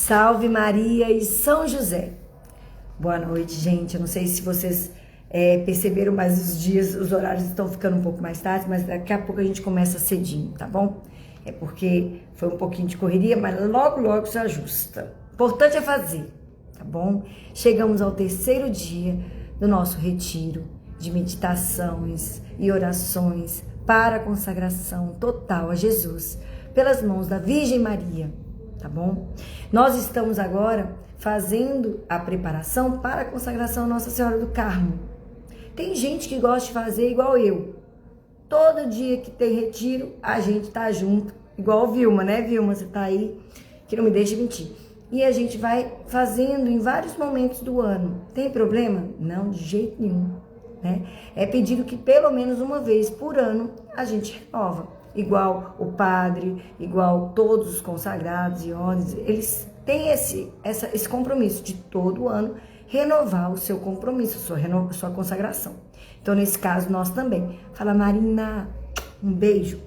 Salve Maria e São José. Boa noite, gente. Eu não sei se vocês perceberam, mas os horários estão ficando um pouco mais tarde, mas daqui a pouco a gente começa cedinho, tá bom? É porque foi um pouquinho de correria, mas logo se ajusta. O importante é fazer, tá bom? Chegamos ao terceiro dia do nosso retiro de meditações e orações para a consagração total a Jesus pelas mãos da Virgem Maria, tá bom? Nós estamos agora fazendo a preparação para a consagração a Nossa Senhora do Carmo. Tem gente que gosta de fazer igual eu. Todo dia que tem retiro, a gente tá junto, igual Vilma, né, Vilma? Você tá aí, que não me deixa mentir. E a gente vai fazendo em vários momentos do ano. Tem problema? Não, de jeito nenhum, né? É pedido que pelo menos uma vez por ano a gente renova. Igual o padre, igual todos os consagrados e ordens, eles têm esse compromisso de todo ano renovar o seu compromisso, sua consagração. Então, nesse caso, nós também. Fala, Marina, um beijo.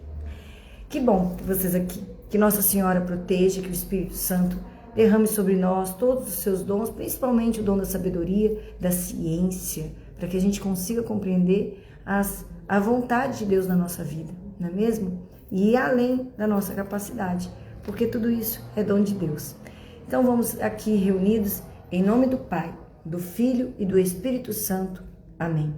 Que bom ter vocês aqui. Que Nossa Senhora proteja, que o Espírito Santo derrame sobre nós todos os seus dons, principalmente o dom da sabedoria, da ciência, para que a gente consiga compreender a vontade de Deus na nossa vida, não é mesmo? E ir além da nossa capacidade, porque tudo isso é dom de Deus. Então vamos aqui reunidos em nome do Pai, do Filho e do Espírito Santo. Amém.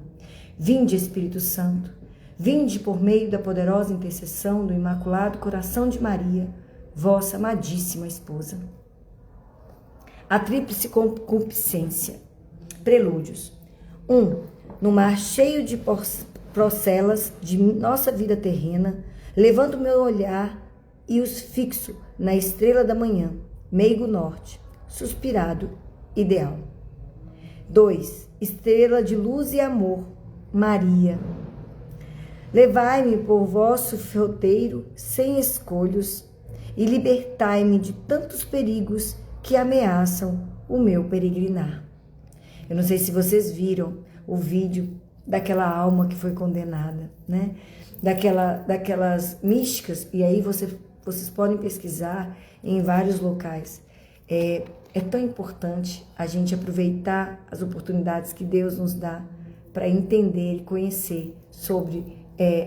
Vinde, Espírito Santo, vinde por meio da poderosa intercessão do Imaculado Coração de Maria, vossa amadíssima esposa. A tríplice concupiscência. Prelúdios. 1. No mar cheio de procelas de nossa vida terrena, levanto o meu olhar e os fixo na estrela da manhã, meigo norte, suspirado, ideal. 2. Estrela de luz e amor, Maria. Levai-me por vosso roteiro sem escolhos e libertai-me de tantos perigos que ameaçam o meu peregrinar. Eu não sei se vocês viram o vídeo daquela alma que foi condenada, né? Daquelas místicas, e aí vocês podem pesquisar em vários locais. É tão importante a gente aproveitar as oportunidades que Deus nos dá para entender e conhecer sobre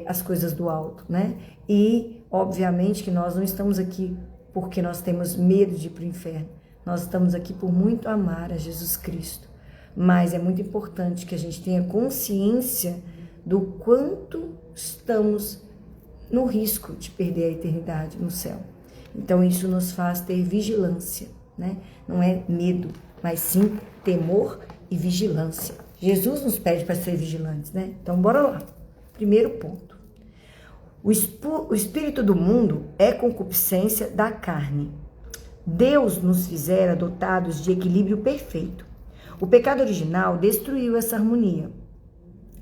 as coisas do alto, né? E, obviamente, que nós não estamos aqui porque nós temos medo de ir para o inferno. Nós estamos aqui por muito amar a Jesus Cristo. Mas é muito importante que a gente tenha consciência do quanto estamos no risco de perder a eternidade no céu. Então, isso nos faz ter vigilância, né? Não é medo, mas sim temor e vigilância. Jesus nos pede para ser vigilantes, né? Então, bora lá. Primeiro ponto. O espírito do mundo é concupiscência da carne. Deus nos fizera dotados de equilíbrio perfeito. O pecado original destruiu essa harmonia.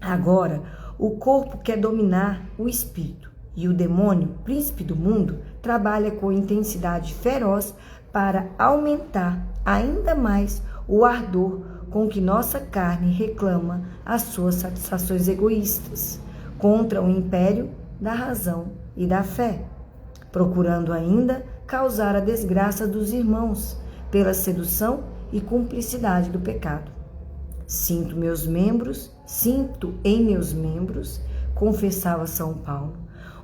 Agora, o corpo quer dominar o espírito e o demônio, príncipe do mundo, trabalha com intensidade feroz para aumentar ainda mais o ardor com que nossa carne reclama as suas satisfações egoístas contra o império da razão e da fé, procurando ainda causar a desgraça dos irmãos pela sedução e cumplicidade do pecado. Sinto em meus membros, confessava São Paulo,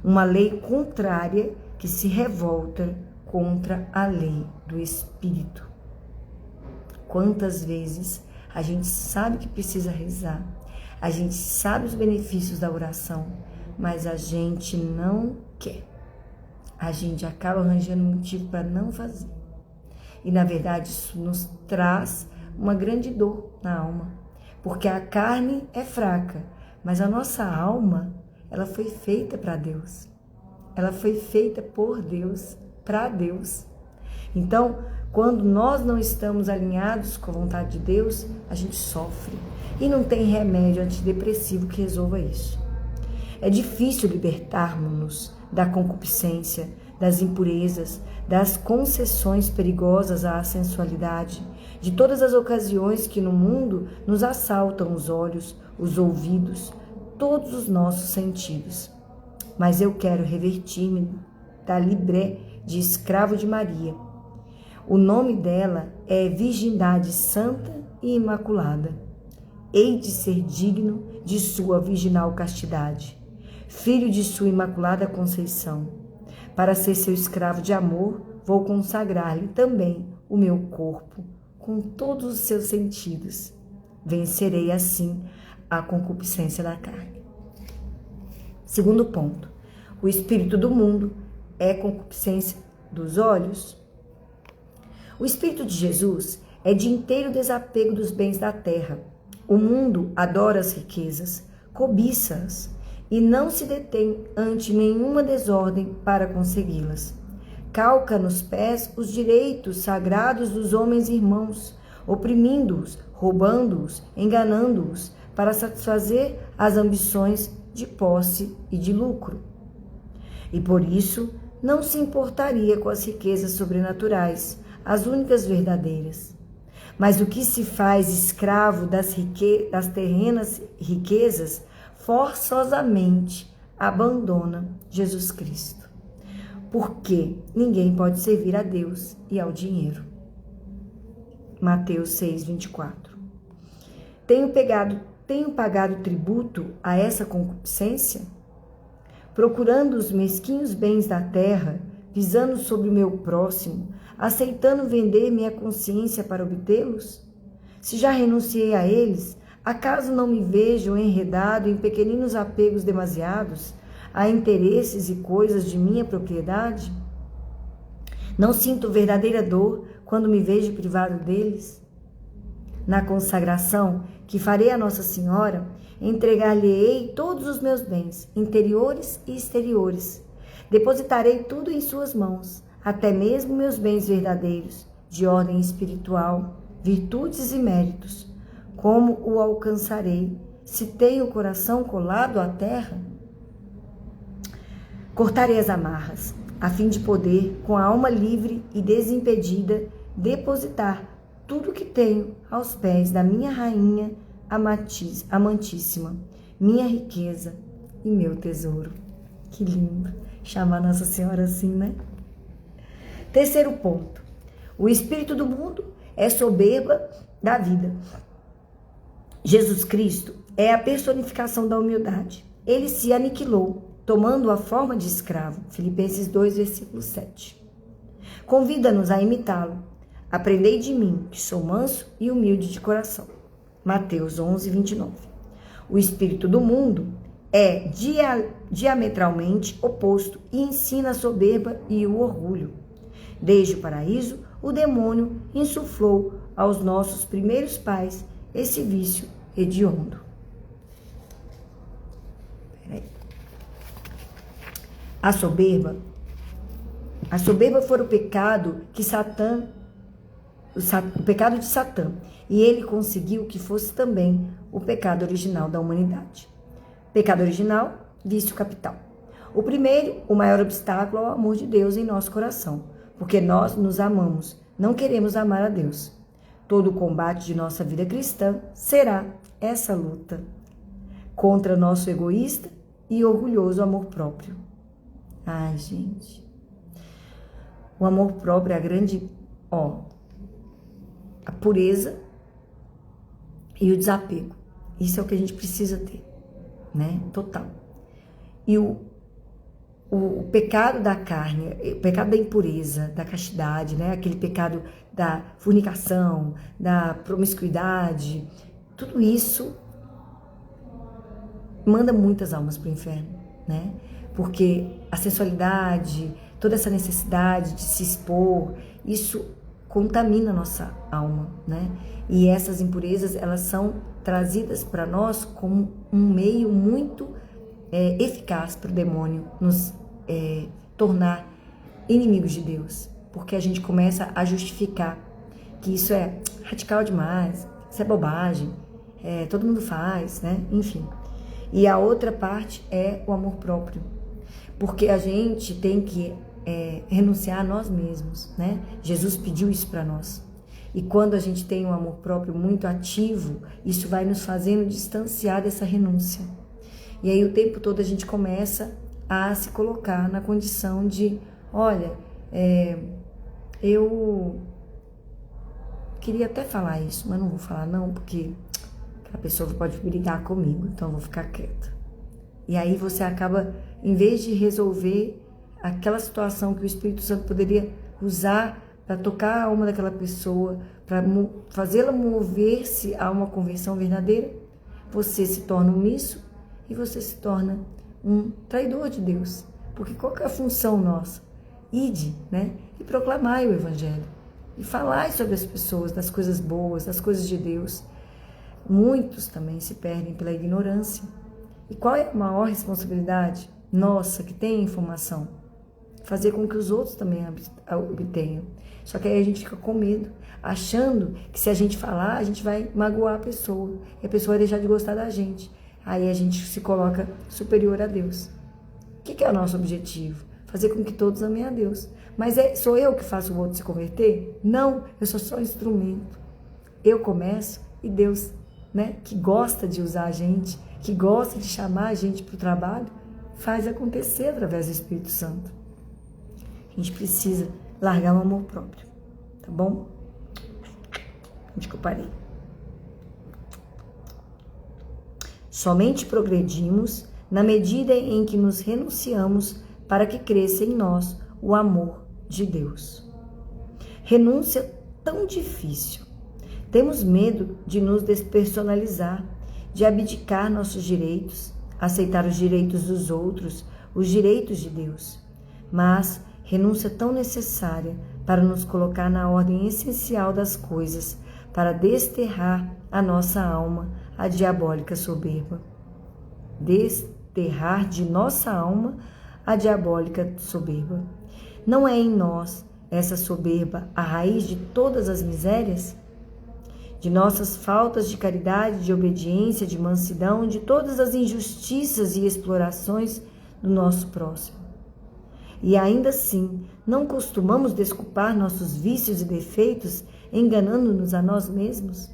uma lei contrária que se revolta contra a lei do Espírito. Quantas vezes a gente sabe que precisa rezar, a gente sabe os benefícios da oração, mas a gente não quer. A gente acaba arranjando motivo para não fazer. E, na verdade, isso nos traz uma grande dor na alma. Porque a carne é fraca, mas a nossa alma, ela foi feita para Deus. Ela foi feita por Deus, para Deus. Então, quando nós não estamos alinhados com a vontade de Deus, a gente sofre. E não tem remédio antidepressivo que resolva isso. É difícil libertarmos-nos da concupiscência, das impurezas, das concessões perigosas à sensualidade, de todas as ocasiões que no mundo nos assaltam os olhos, os ouvidos, todos os nossos sentidos. Mas eu quero revertir-me da libré de escravo de Maria. O nome dela é Virgindade Santa e Imaculada. Hei de ser digno de sua virginal castidade, filho de sua Imaculada Conceição. Para ser seu escravo de amor, vou consagrar-lhe também o meu corpo, com todos os seus sentidos. Vencerei assim a concupiscência da carne. Segundo ponto, o espírito do mundo é concupiscência dos olhos. O espírito de Jesus é de inteiro desapego dos bens da terra. O mundo adora as riquezas, cobiça-as e não se detém ante nenhuma desordem para consegui-las. Calca nos pés os direitos sagrados dos homens irmãos, oprimindo-os, roubando-os, enganando-os, para satisfazer as ambições de posse e de lucro. E por isso não se importaria com as riquezas sobrenaturais, as únicas verdadeiras. Mas o que se faz escravo das terrenas riquezas, forçosamente abandona Jesus Cristo. Porque ninguém pode servir a Deus e ao dinheiro. Mateus 6:24. Tenho pagado tributo a essa concupiscência? Procurando os mesquinhos bens da terra, visando sobre o meu próximo, aceitando vender minha consciência para obtê-los? Se já renunciei a eles, acaso não me vejo enredado em pequeninos apegos demasiados a interesses e coisas de minha propriedade? Não sinto verdadeira dor quando me vejo privado deles? Na consagração que farei a Nossa Senhora, entregar-lhe-ei todos os meus bens, interiores e exteriores. Depositarei tudo em suas mãos, até mesmo meus bens verdadeiros, de ordem espiritual, virtudes e méritos. Como o alcançarei, se tenho o coração colado à terra? Cortarei as amarras, a fim de poder, com a alma livre e desimpedida, depositar tudo o que tenho aos pés da minha rainha amantíssima, minha riqueza e meu tesouro. Que lindo chamar Nossa Senhora assim, né? Terceiro ponto, o espírito do mundo é soberba da vida. Jesus Cristo é a personificação da humildade. Ele se aniquilou, tomando a forma de escravo. Filipenses 2, versículo 7. Convida-nos a imitá-lo. Aprendei de mim, que sou manso e humilde de coração. Mateus 11, 29. O espírito do mundo é diametralmente oposto e ensina a soberba e o orgulho. Desde o paraíso, o demônio insuflou aos nossos primeiros pais esse vício hediondo. A soberba foi o pecado o pecado de Satã, e ele conseguiu que fosse também o pecado original da humanidade. Pecado original, vício capital. O primeiro, o maior obstáculo ao amor de Deus em nosso coração, porque nós nos amamos, não queremos amar a Deus. Todo o combate de nossa vida cristã será essa luta contra nosso egoísta e orgulhoso amor próprio. Ai, gente. O amor próprio é a grande, a pureza e o desapego. Isso é o que a gente precisa ter, né? Total. E o pecado da carne, o pecado da impureza, da castidade, né? Aquele pecado da fornicação, da promiscuidade, tudo isso manda muitas almas para o inferno, né? Porque a sensualidade, toda essa necessidade de se expor, isso contamina a nossa alma, né? E essas impurezas, elas são trazidas para nós como um meio muito eficaz para o demônio nos tornar inimigos de Deus, porque a gente começa a justificar que isso é radical demais, isso é bobagem, todo mundo faz, né? Enfim. E a outra parte é o amor próprio, porque a gente tem que renunciar a nós mesmos, né? Jesus pediu isso para nós. E quando a gente tem um amor próprio muito ativo, isso vai nos fazendo distanciar dessa renúncia. E aí o tempo todo a gente começa a se colocar na condição de, olha, eu queria até falar isso, mas não vou falar não, porque a pessoa pode brigar comigo, então eu vou ficar quieta. E aí você acaba, em vez de resolver aquela situação que o Espírito Santo poderia usar para tocar a alma daquela pessoa, para fazê-la mover-se a uma conversão verdadeira, você se torna omisso e você se torna um traidor de Deus. Porque qual que é a função nossa? Ide, né? E proclamai o Evangelho. E falai sobre as pessoas, das coisas boas, das coisas de Deus. Muitos também se perdem pela ignorância. E qual é a maior responsabilidade nossa que tem a informação? Fazer com que os outros também obtenham. Só que aí a gente fica com medo, achando que se a gente falar, a gente vai magoar a pessoa. E a pessoa vai deixar de gostar da gente. Aí a gente se coloca superior a Deus. O que é o nosso objetivo? Fazer com que todos amem a Deus. Mas sou eu que faço o outro se converter? Não, eu sou só um instrumento. Eu começo e Deus, né, que gosta de usar a gente, que gosta de chamar a gente para o trabalho, faz acontecer através do Espírito Santo. A gente precisa largar o amor próprio, tá bom? Onde que eu parei? Somente progredimos na medida em que nos renunciamos para que cresça em nós o amor de Deus. Renúncia tão difícil. Temos medo de nos despersonalizar, de abdicar nossos direitos, aceitar os direitos dos outros, os direitos de Deus. Mas renúncia tão necessária para nos colocar na ordem essencial das coisas, para desterrar a nossa alma a diabólica soberba. Desterrar de nossa alma a diabólica soberba. Não é em nós essa soberba a raiz de todas as misérias? De nossas faltas de caridade, de obediência, de mansidão, de todas as injustiças e explorações do nosso próximo. E ainda assim, não costumamos desculpar nossos vícios e defeitos, enganando-nos a nós mesmos?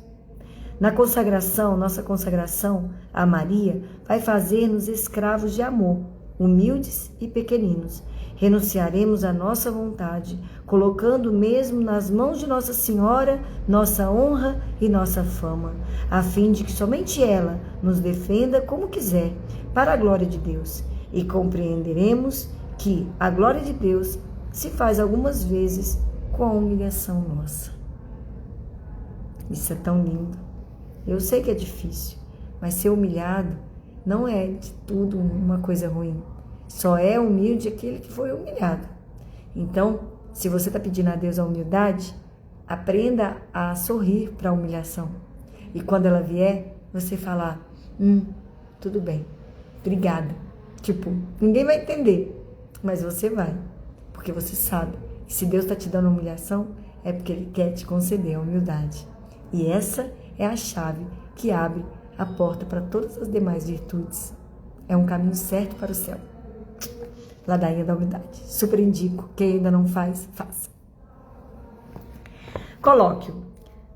Na consagração, nossa consagração a Maria vai fazer-nos escravos de amor, humildes e pequeninos. Renunciaremos à nossa vontade, colocando mesmo nas mãos de Nossa Senhora nossa honra e nossa fama, a fim de que somente ela nos defenda como quiser, para a glória de Deus. E compreenderemos que a glória de Deus se faz algumas vezes com a humilhação nossa. Isso é tão lindo. Eu sei que é difícil, mas ser humilhado não é de tudo uma coisa ruim. Só é humilde aquele que foi humilhado. Então, se você está pedindo a Deus a humildade, aprenda a sorrir para a humilhação. E quando ela vier, você falar, tudo bem, obrigada. Tipo, ninguém vai entender, mas você vai. Porque você sabe que se Deus está te dando humilhação, é porque Ele quer te conceder a humildade. E essa é a chave que abre a porta para todas as demais virtudes. É um caminho certo para o céu. Ladainha da humildade. Super indico. Quem ainda não faz, faça. Colóquio.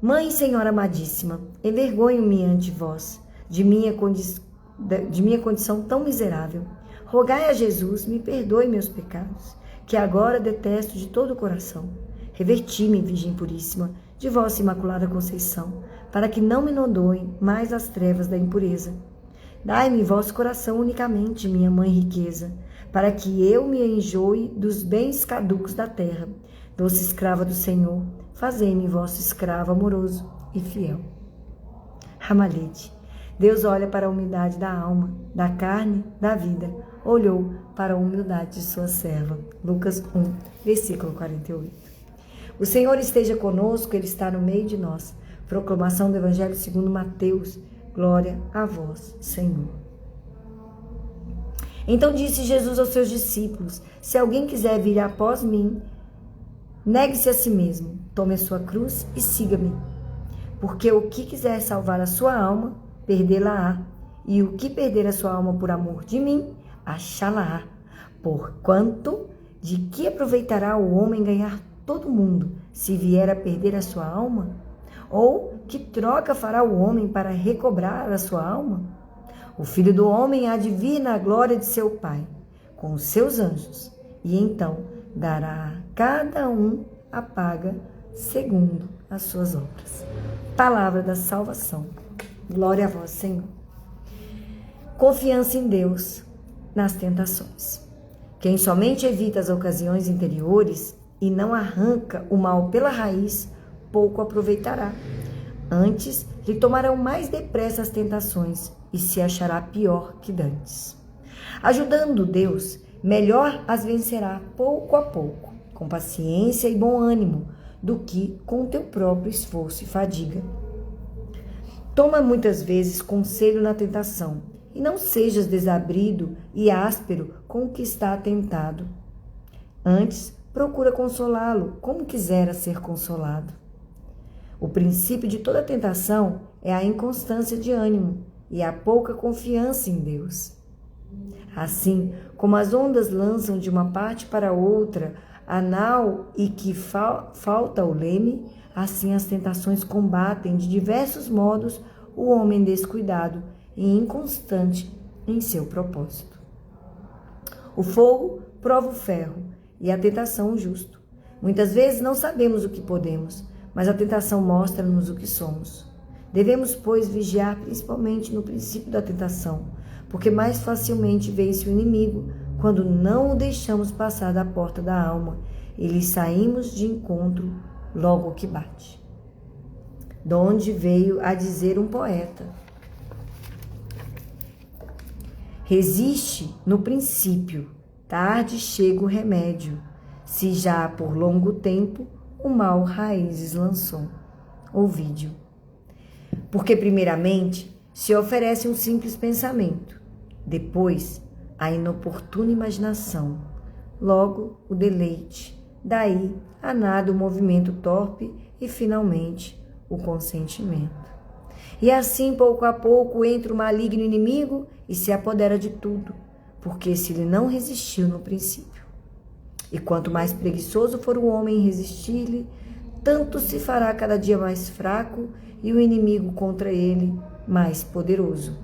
Mãe e Senhora amadíssima, envergonho-me ante vós, de minha condição tão miserável. Rogai a Jesus, me perdoe meus pecados, que agora detesto de todo o coração. Reverti-me, Virgem Puríssima, de vossa Imaculada Conceição, para que não me inundoem mais as trevas da impureza. Dai-me vosso coração unicamente, minha Mãe riqueza, para que eu me enjoe dos bens caducos da terra. Doce escrava do Senhor, fazei-me vosso escravo amoroso e fiel. Ramalhete. Deus olha para a humildade da alma, da carne, da vida. Olhou para a humildade de sua serva. Lucas 1, versículo 48. O Senhor esteja conosco, Ele está no meio de nós. Proclamação do Evangelho segundo Mateus. Glória a vós, Senhor. Então disse Jesus aos seus discípulos, se alguém quiser vir após mim, negue-se a si mesmo, tome a sua cruz e siga-me. Porque o que quiser salvar a sua alma, perdê-la-á. E o que perder a sua alma por amor de mim, achá-la-á. Porquanto, de que aproveitará o homem ganhar todo mundo, se vier a perder a sua alma? Ou que troca fará o homem para recobrar a sua alma? O Filho do Homem há de vir na glória de seu Pai, com os seus anjos, e então dará a cada um a paga segundo as suas obras. Palavra da salvação. Glória a vós, Senhor. Confiança em Deus nas tentações. Quem somente evita as ocasiões interiores e não arranca o mal pela raiz, pouco aproveitará. Antes, lhe tomarão mais depressa as tentações e se achará pior que dantes. Ajudando Deus, melhor as vencerá pouco a pouco, com paciência e bom ânimo, do que com o teu próprio esforço e fadiga. Toma muitas vezes conselho na tentação, e não sejas desabrido e áspero com o que está tentado. Antes, procura consolá-lo como quisera ser consolado. O princípio de toda tentação é a inconstância de ânimo e a pouca confiança em Deus. Assim como as ondas lançam de uma parte para outra a nau e que falta o leme, assim as tentações combatem de diversos modos o homem descuidado e inconstante em seu propósito. O fogo prova o ferro e a tentação o justo. Muitas vezes não sabemos o que podemos, mas a tentação mostra-nos o que somos. Devemos, pois, vigiar principalmente no princípio da tentação, porque mais facilmente vence o inimigo quando não o deixamos passar da porta da alma e lhe saímos de encontro logo que bate. De onde veio a dizer um poeta: resiste no princípio, tarde chega o remédio, se já por longo tempo o mal raízes lançou. Ovídio. Porque primeiramente se oferece um simples pensamento, depois a inoportuna imaginação, logo o deleite, daí a nada o movimento torpe e finalmente o consentimento. E assim, pouco a pouco, entra o maligno inimigo e se apodera de tudo, porque se lhe não resistiu no princípio. E quanto mais preguiçoso for o homem em resistir-lhe, tanto se fará cada dia mais fraco e o inimigo contra ele mais poderoso.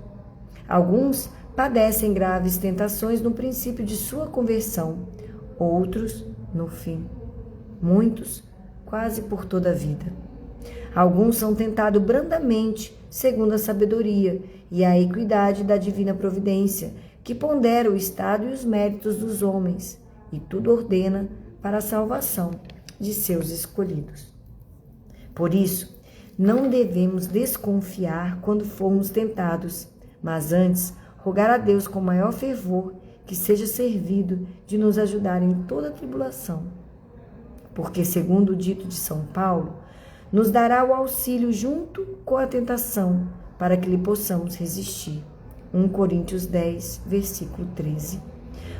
Alguns padecem graves tentações no princípio de sua conversão, outros no fim. Muitos, quase por toda a vida. Alguns são tentados brandamente, segundo a sabedoria e a equidade da divina providência, que pondera o estado e os méritos dos homens, e tudo ordena para a salvação de seus escolhidos. Por isso, não devemos desconfiar quando formos tentados, mas antes rogar a Deus com maior fervor que seja servido de nos ajudar em toda tribulação. Porque, segundo o dito de São Paulo, nos dará o auxílio junto com a tentação, para que lhe possamos resistir. 1 Coríntios 10, versículo 13.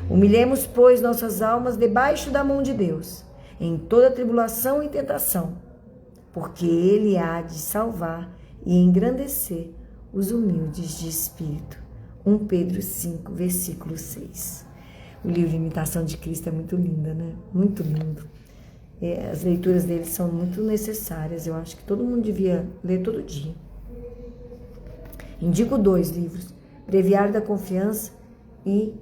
Humilhemos, pois, nossas almas debaixo da mão de Deus, em toda tribulação e tentação, porque Ele há de salvar e engrandecer os humildes de espírito. 1 Pedro 5, versículo 6. O livro Imitação de Cristo é muito lindo, né? Muito lindo. As leituras dele são muito necessárias. Eu acho que todo mundo devia ler todo dia. Indico 2 livros: Breviário da Confiança e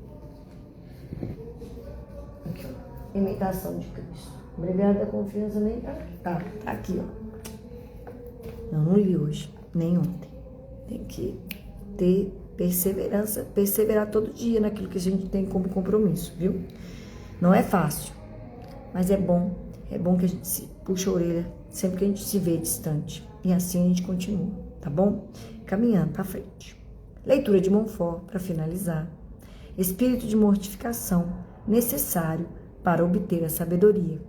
Imitação de Cristo. Breviário da Confiança nem tá aqui, ó. Não li hoje, nem ontem. Tem que ter perseverança, perseverar todo dia naquilo que a gente tem como compromisso, viu? Não é fácil, mas é bom. É bom que a gente se puxa a orelha sempre que a gente se vê distante. E assim a gente continua, tá bom? Caminhando para frente. Leitura de Montfort, para finalizar. Espírito de mortificação, necessário para obter a sabedoria.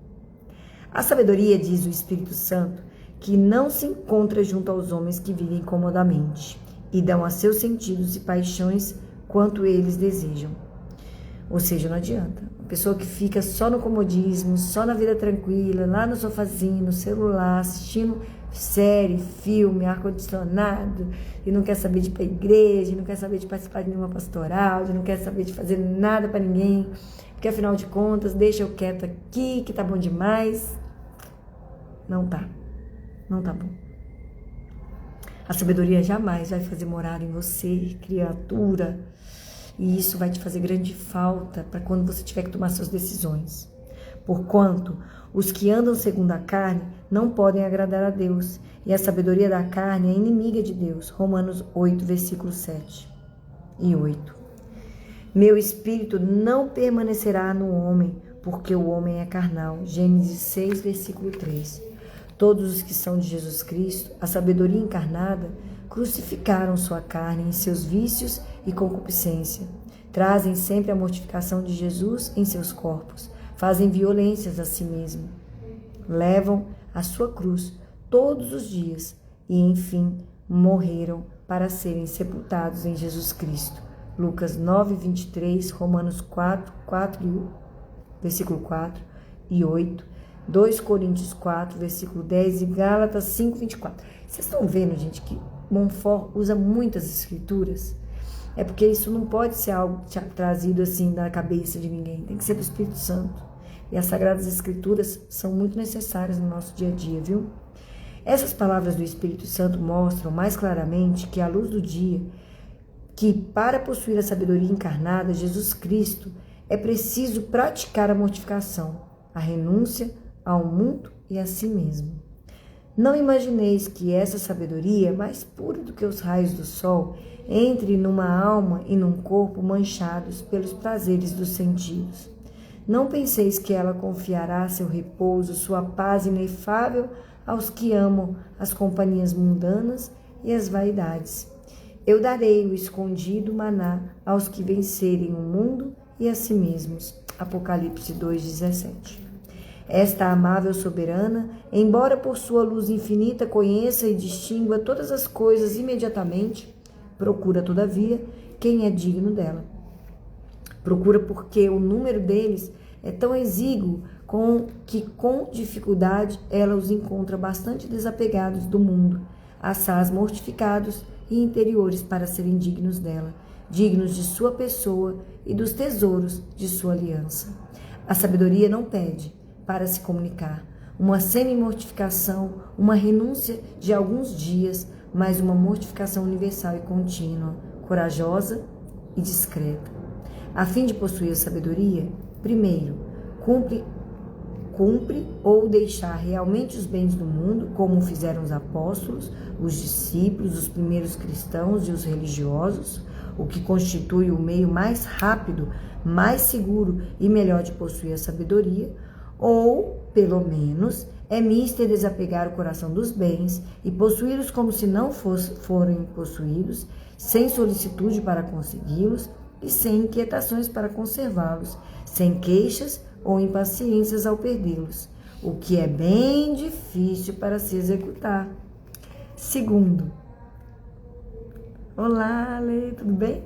A sabedoria, diz o Espírito Santo, que não se encontra junto aos homens que vivem comodamente e dão a seus sentidos e paixões quanto eles desejam. Ou seja, não adianta. Uma pessoa que fica só no comodismo, só na vida tranquila, lá no sofazinho, no celular, assistindo série, filme, ar-condicionado, e não quer saber de ir para a igreja, não quer saber de participar de nenhuma pastoral, não quer saber de fazer nada para ninguém, porque afinal de contas, deixa eu quieto aqui, que tá bom demais. Não tá bom. A sabedoria jamais vai fazer morada em você, criatura, e isso vai te fazer grande falta para quando você tiver que tomar suas decisões. Porquanto os que andam segundo a carne não podem agradar a Deus, e a sabedoria da carne é inimiga de Deus. Romanos 8, versículos 7 e 8. Meu espírito não permanecerá no homem, porque o homem é carnal. Gênesis 6, versículo 3. Todos os que são de Jesus Cristo, a sabedoria encarnada, crucificaram sua carne em seus vícios e concupiscência. Trazem sempre a mortificação de Jesus em seus corpos. Fazem violências a si mesmo. Levam a sua cruz todos os dias e, enfim, morreram para serem sepultados em Jesus Cristo. Lucas 9, 23, Romanos 4, versículo 4 e 8, 2 Coríntios 4, versículo 10 e Gálatas 5, 24. Vocês estão vendo, gente, que Montfort usa muitas escrituras? É porque isso não pode ser algo trazido assim da cabeça de ninguém, tem que ser do Espírito Santo. E as Sagradas Escrituras são muito necessárias no nosso dia a dia, viu? Essas palavras do Espírito Santo mostram mais claramente que, à luz do dia, que para possuir a sabedoria encarnada, Jesus Cristo, é preciso praticar a mortificação, a renúncia ao mundo e a si mesmo. Não imagineis que essa sabedoria, mais pura do que os raios do sol, entre numa alma e num corpo manchados pelos prazeres dos sentidos. Não penseis que ela confiará seu repouso, sua paz inefável aos que amam as companhias mundanas e as vaidades. Eu darei o escondido maná aos que vencerem o mundo e a si mesmos. Apocalipse 2,17. Esta amável soberana, embora por sua luz infinita conheça e distingua todas as coisas imediatamente, procura, todavia, quem é digno dela. Procura porque o número deles é tão exíguo que com dificuldade ela os encontra bastante desapegados do mundo, assaz mortificados e interiores para serem dignos dela, dignos de sua pessoa e dos tesouros de sua aliança. A sabedoria não pede, para se comunicar, uma semi-mortificação, uma renúncia de alguns dias, mas uma mortificação universal e contínua, corajosa e discreta. A fim de possuir a sabedoria, primeiro, cumpre ou deixar realmente os bens do mundo, como fizeram os apóstolos, os discípulos, os primeiros cristãos e os religiosos, o que constitui o meio mais rápido, mais seguro e melhor de possuir a sabedoria, ou, pelo menos, é mister desapegar o coração dos bens e possuí-los como se não forem possuídos, sem solicitude para consegui-los e sem inquietações para conservá-los, sem queixas ou impaciências ao perdê-los, o que é bem difícil para se executar. Segundo, olá, Ale, tudo bem?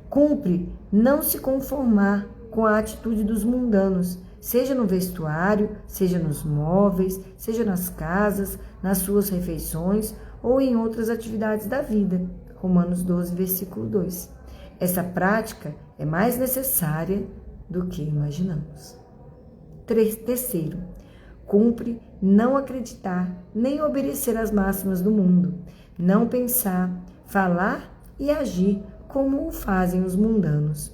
Cumpre não se conformar com a atitude dos mundanos, seja no vestuário, seja nos móveis, seja nas casas, nas suas refeições ou em outras atividades da vida. Romanos 12, versículo 2. Essa prática é mais necessária do que imaginamos. Terceiro, cumpre não acreditar nem obedecer às máximas do mundo, não pensar, falar e agir como o fazem os mundanos,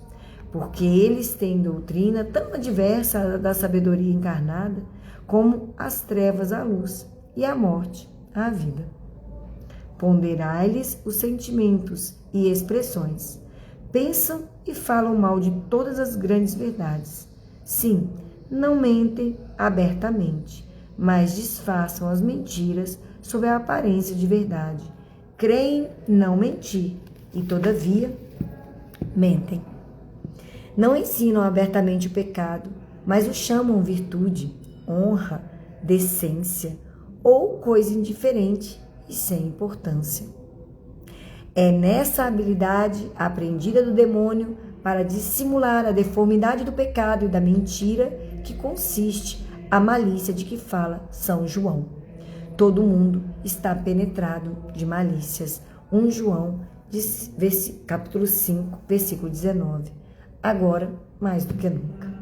porque eles têm doutrina tão adversa da sabedoria encarnada como as trevas à luz e a morte à vida. Ponderai-lhes os sentimentos e expressões. Pensam e falam mal de todas as grandes verdades. Sim, não mentem abertamente, mas disfarçam as mentiras sob a aparência de verdade. Creem não mentir e, todavia, mentem. Não ensinam abertamente o pecado, mas o chamam virtude, honra, decência ou coisa indiferente e sem importância. É nessa habilidade aprendida do demônio para dissimular a deformidade do pecado e da mentira que consiste a malícia de que fala São João. Todo mundo está penetrado de malícias. 1 João, capítulo 5, versículo 19. Agora, mais do que nunca.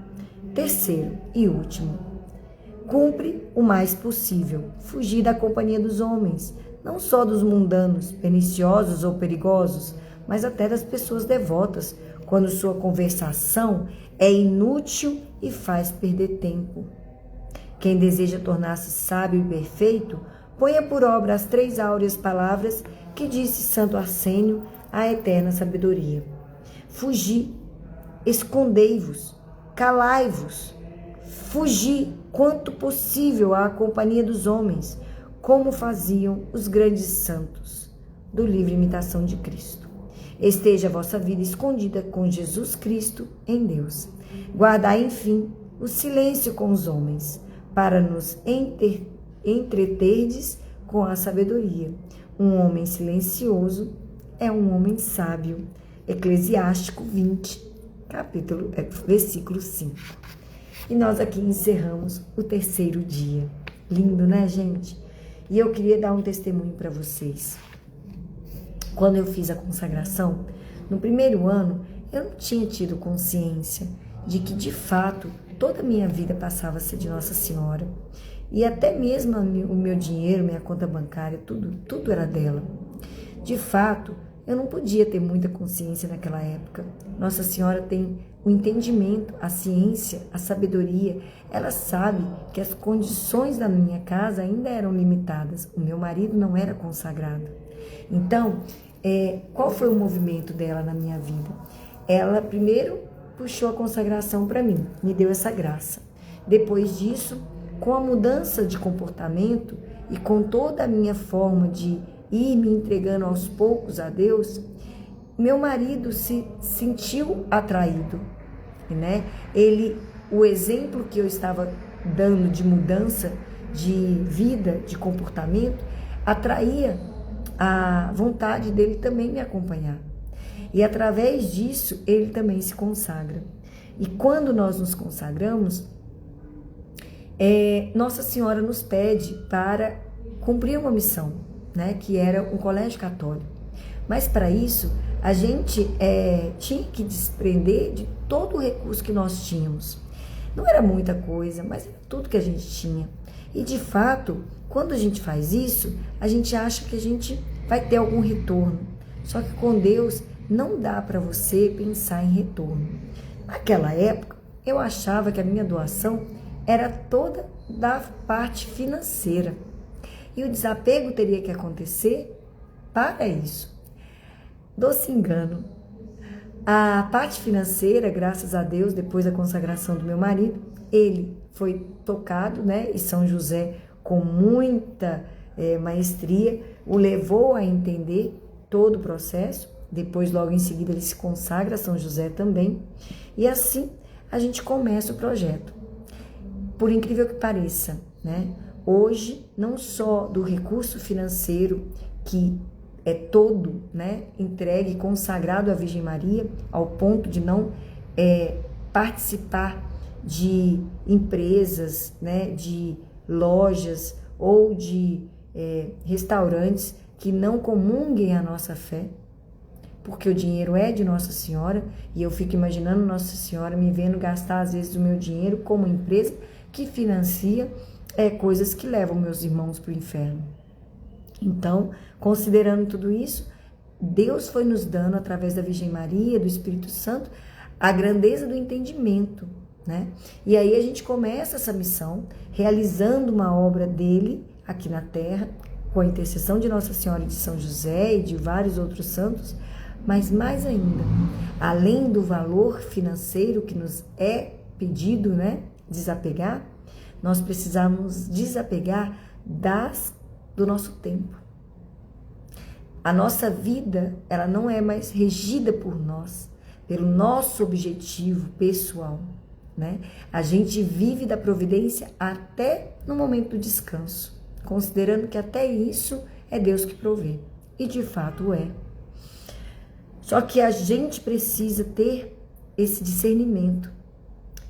Terceiro e último, cumpre o mais possível fugir da companhia dos homens, não só dos mundanos, perniciosos ou perigosos, mas até das pessoas devotas, quando sua conversação é inútil e faz perder tempo. Quem deseja tornar-se sábio e perfeito, ponha por obra as 3 áureas palavras que disse Santo Arsênio à eterna sabedoria. Fugi, escondei-vos, calai-vos, fugi quanto possível à companhia dos homens, como faziam os grandes santos. Do livro Imitação de Cristo. Esteja a vossa vida escondida com Jesus Cristo em Deus. Guardai, enfim, o silêncio com os homens, para nos entreterdes com a sabedoria. Um homem silencioso é um homem sábio. Eclesiástico 20, versículo 5. E nós aqui encerramos o 3º dia. Lindo, né, gente? E eu queria dar um testemunho para vocês. Quando eu fiz a consagração, no primeiro ano, eu não tinha tido consciência de que, de fato, toda a minha vida passava a ser de Nossa Senhora. E até mesmo o meu dinheiro, minha conta bancária, tudo era dela. De fato, eu não podia ter muita consciência naquela época. Nossa Senhora tem o entendimento, a ciência, a sabedoria. Ela sabe que as condições da minha casa ainda eram limitadas. O meu marido não era consagrado. Então, qual foi o movimento dela na minha vida? Ela primeiro puxou a consagração para mim, me deu essa graça. Depois disso, com a mudança de comportamento e com toda a minha forma de ir me entregando aos poucos a Deus, meu marido se sentiu atraído, né? O exemplo que eu estava dando de mudança de vida, de comportamento, atraía a vontade dele também me acompanhar. E através disso, ele também se consagra. E quando nós nos consagramos, Nossa Senhora nos pede para cumprir uma missão, né, que era um colégio católico. Mas para isso, a gente tinha que desprender de todo o recurso que nós tínhamos. Não era muita coisa, mas era tudo que a gente tinha. E de fato, quando a gente faz isso, a gente acha que a gente vai ter algum retorno. Só que com Deus não dá para você pensar em retorno. Naquela época, eu achava que a minha doação era toda da parte financeira. E o desapego teria que acontecer para isso. Doce engano. A parte financeira, graças a Deus, depois da consagração do meu marido, ele foi tocado, né? E São José, com muita maestria, o levou a entender todo o processo. Depois, logo em seguida, ele se consagra a São José também. E assim, a gente começa o projeto. Por incrível que pareça, né? Hoje, não só do recurso financeiro, que é todo, né, entregue, consagrado à Virgem Maria, ao ponto de não participar de empresas, né, de lojas ou de restaurantes que não comunguem a nossa fé, porque o dinheiro é de Nossa Senhora, e eu fico imaginando Nossa Senhora me vendo gastar às vezes o meu dinheiro como empresa que financia coisas que levam meus irmãos para o inferno. Então, considerando tudo isso, Deus foi nos dando, através da Virgem Maria, do Espírito Santo, a grandeza do entendimento, né? E aí a gente começa essa missão, realizando uma obra dele aqui na Terra, com a intercessão de Nossa Senhora e de São José e de vários outros santos, mas mais ainda, além do valor financeiro que nos é pedido, né, desapegar, nós precisamos desapegar do nosso tempo. A nossa vida, ela não é mais regida por nós, pelo nosso objetivo pessoal, né? A gente vive da providência até no momento do descanso, considerando que até isso é Deus que provê. E de fato é. Só que a gente precisa ter esse discernimento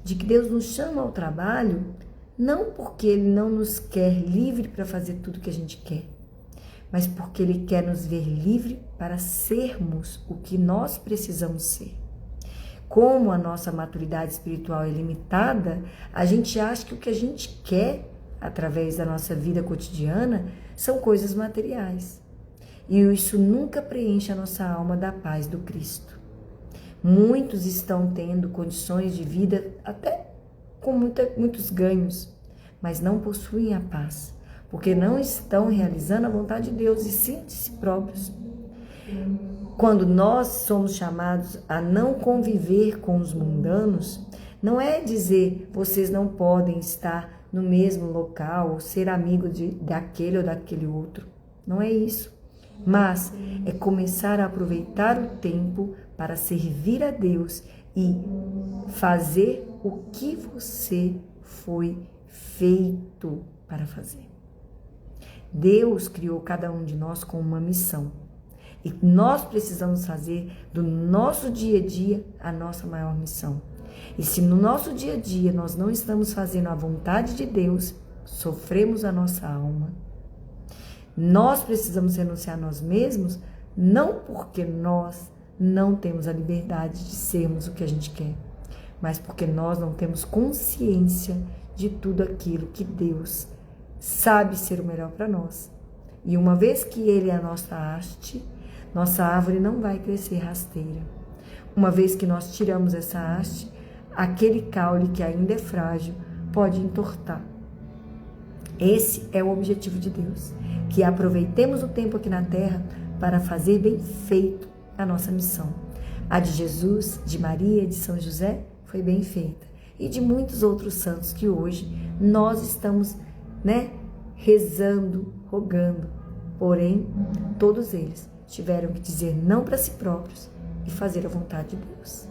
de que Deus nos chama ao trabalho não porque Ele não nos quer livre para fazer tudo que a gente quer, mas porque Ele quer nos ver livre para sermos o que nós precisamos ser. Como a nossa maturidade espiritual é limitada, a gente acha que o que a gente quer, através da nossa vida cotidiana, são coisas materiais. E isso nunca preenche a nossa alma da paz do Cristo. Muitos estão tendo condições de vida até com muitos ganhos, mas não possuem a paz, porque não estão realizando a vontade de Deus e sim de si próprios. Quando nós somos chamados a não conviver com os mundanos, não é dizer vocês não podem estar no mesmo local ou ser amigo daquele ou daquele outro. Não é isso. Mas é começar a aproveitar o tempo para servir a Deus e fazer o que você foi feito para fazer. Deus criou cada um de nós com uma missão. E nós precisamos fazer do nosso dia a dia a nossa maior missão. E se no nosso dia a dia nós não estamos fazendo a vontade de Deus, sofremos a nossa alma. Nós precisamos renunciar a nós mesmos, não porque nós não temos a liberdade de sermos o que a gente quer, mas porque nós não temos consciência de tudo aquilo que Deus sabe ser o melhor para nós. E uma vez que Ele é a nossa haste, nossa árvore não vai crescer rasteira. Uma vez que nós tiramos essa haste, aquele caule que ainda é frágil pode entortar. Esse é o objetivo de Deus, que aproveitemos o tempo aqui na terra para fazer bem feito a nossa missão. A de Jesus, de Maria, de São José foi bem feita. E de muitos outros santos que hoje nós estamos, rezando, rogando. Porém, todos eles tiveram que dizer não para si próprios e fazer a vontade de Deus.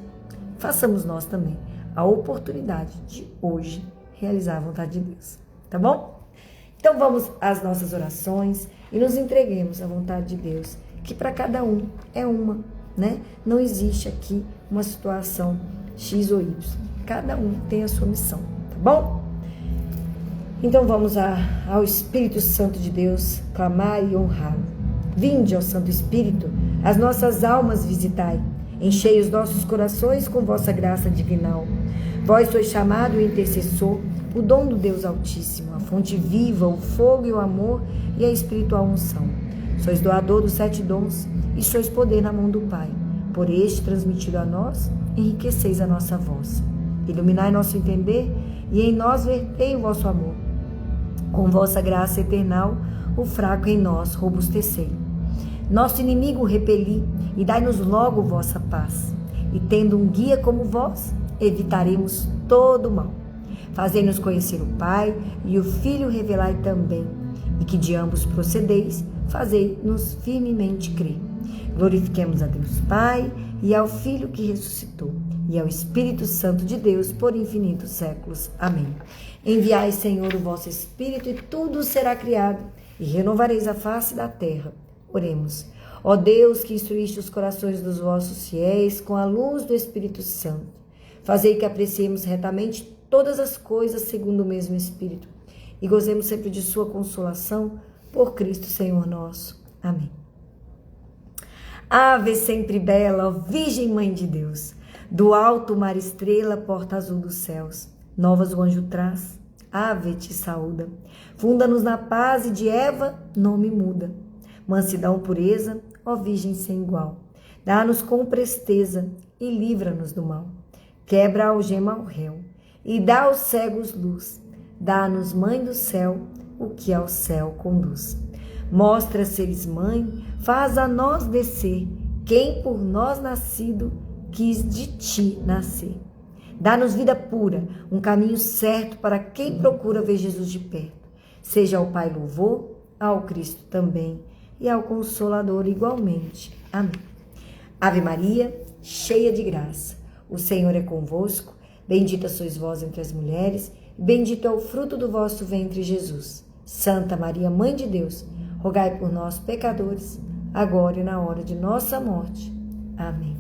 Façamos nós também a oportunidade de hoje realizar a vontade de Deus, tá bom? Então vamos às nossas orações e nos entreguemos à vontade de Deus, que para cada um é uma, Não existe aqui uma situação X ou Y. Cada um tem a sua missão, tá bom? Então vamos ao Espírito Santo de Deus clamar e honrá-lo. Vinde, ó Santo Espírito, as nossas almas visitai, enchei os nossos corações com vossa graça divinal. Vós sois chamado o intercessor, o dom do Deus Altíssimo, a fonte viva, o fogo e o amor e a espiritual unção. Sois doador dos 7 dons e sois poder na mão do Pai. Por este transmitido a nós, enriqueceis a nossa voz. Iluminai nosso entender e em nós vertei o vosso amor. Com vossa graça eternal, o fraco em nós robustecei. Nosso inimigo repeli e dai-nos logo vossa paz. E tendo um guia como vós, evitaremos todo o mal. Fazei-nos conhecer o Pai e o Filho revelai também. E que de ambos procedeis, fazei-nos firmemente crer. Glorifiquemos a Deus Pai e ao Filho que ressuscitou, e ao Espírito Santo de Deus por infinitos séculos. Amém. Enviai, Senhor, o vosso Espírito, e tudo será criado, e renovareis a face da terra. Oremos. Ó Deus, que instruíste os corações dos vossos fiéis com a luz do Espírito Santo, fazei que apreciemos retamente todas as coisas segundo o mesmo Espírito, e gozemos sempre de sua consolação, por Cristo Senhor nosso. Amém. Ave sempre bela, ó Virgem Mãe de Deus, do alto mar estrela, porta azul dos céus, novas o anjo traz, ave te saúda, funda-nos na paz e de Eva nome muda, mansidão pureza, ó Virgem sem igual, dá-nos com presteza e livra-nos do mal, quebra a algema ao réu e dá aos cegos luz, dá-nos Mãe do céu o que ao céu conduz. Mostra seres mãe, faz a nós descer, quem por nós nascido quis de ti nascer. Dá-nos vida pura, um caminho certo para quem procura ver Jesus de perto. Seja ao Pai louvor, ao Cristo também, e ao Consolador igualmente. Amém. Ave Maria, cheia de graça, o Senhor é convosco, bendita sois vós entre as mulheres, e bendito é o fruto do vosso ventre, Jesus. Santa Maria, Mãe de Deus, rogai por nós, pecadores, agora e na hora de nossa morte. Amém.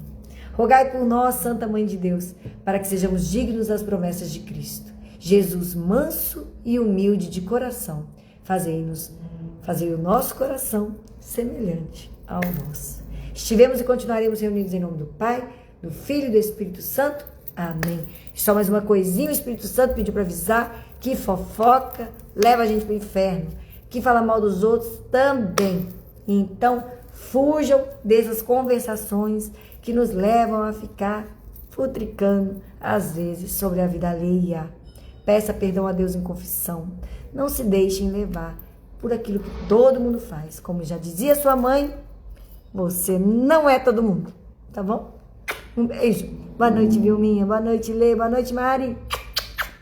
Rogai por nós, Santa Mãe de Deus, para que sejamos dignos das promessas de Cristo. Jesus, manso e humilde de coração, fazei o nosso coração semelhante ao vosso. Estivemos e continuaremos reunidos em nome do Pai, do Filho e do Espírito Santo. Amém. E só mais uma coisinha, o Espírito Santo pediu para avisar que fofoca leva a gente para o inferno, que fala mal dos outros também. Então, fujam dessas conversações que nos levam a ficar futricando, às vezes, sobre a vida alheia. Peça perdão a Deus em confissão. Não se deixem levar por aquilo que todo mundo faz. Como já dizia sua mãe, você não é todo mundo, tá bom? Um beijo. Boa noite, Vilminha. Boa noite, Lê. Boa noite, Mari.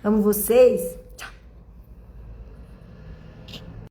Amo vocês.